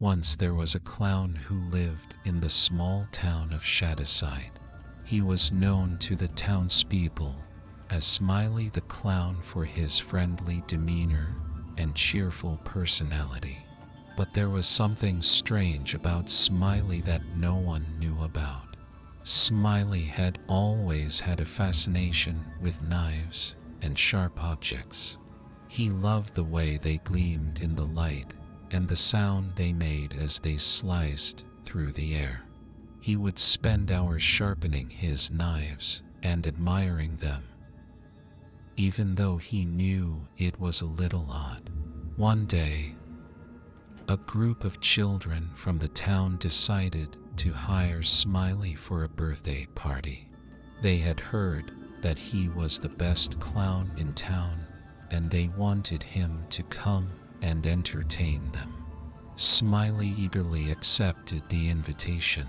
Once there was a clown who lived in the small town of Shadowside. He was known to the townspeople as Smiley the Clown for his friendly demeanor and cheerful personality. But there was something strange about Smiley that no one knew about. Smiley had always had a fascination with knives and sharp objects. He loved the way they gleamed in the light and the sound they made as they sliced through the air. He would spend hours sharpening his knives and admiring them, even though he knew it was a little odd. One day, a group of children from the town decided to hire Smiley for a birthday party. They had heard that he was the best clown in town, and they wanted him to come and entertain them. Smiley eagerly accepted the invitation,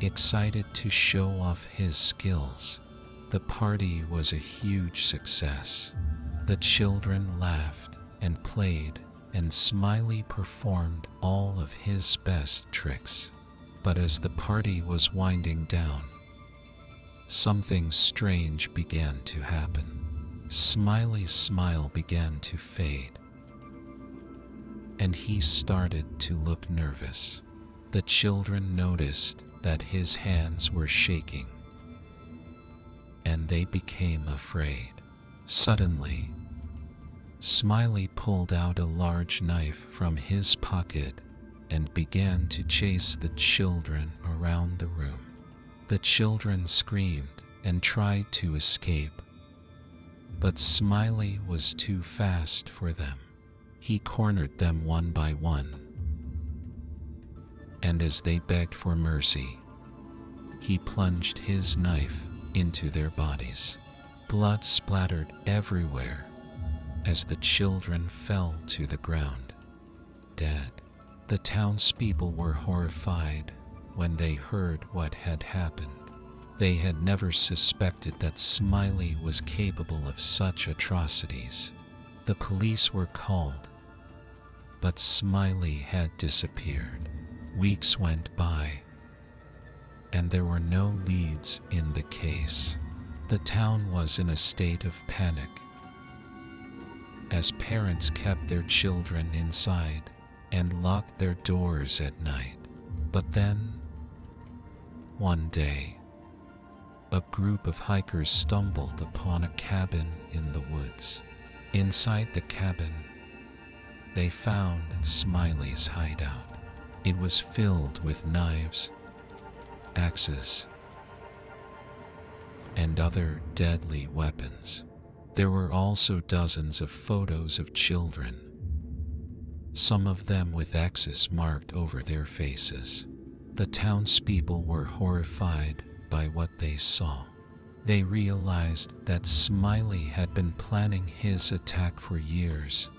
excited to show off his skills. The party was a huge success. The children laughed and played, and Smiley performed all of his best tricks. But as the party was winding down, something strange began to happen. Smiley's smile began to fade, and he started to look nervous. The children noticed that his hands were shaking, and they became afraid. Suddenly, Smiley pulled out a large knife from his pocket and began to chase the children around the room. The children screamed and tried to escape, but Smiley was too fast for them. He cornered them one by one, and as they begged for mercy, he plunged his knife into their bodies. Blood splattered everywhere as the children fell to the ground, dead. The townspeople were horrified when they heard what had happened. They had never suspected that Smiley was capable of such atrocities. The police were called, but Smiley had disappeared. Weeks went by, and there were no leads in the case. The town was in a state of panic, as parents kept their children inside and locked their doors at night. But then, one day, a group of hikers stumbled upon a cabin in the woods. Inside the cabin, they found Smiley's hideout. It was filled with knives, axes, and other deadly weapons. There were also dozens of photos of children, some of them with X's marked over their faces. The townspeople were horrified by what they saw. They realized that Smiley had been planning his attack for years,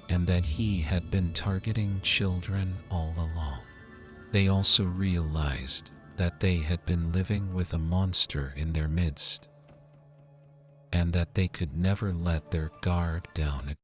and that he had been targeting children all along. They also realized that they had been living with a monster in their midst, and that they could never let their guard down again.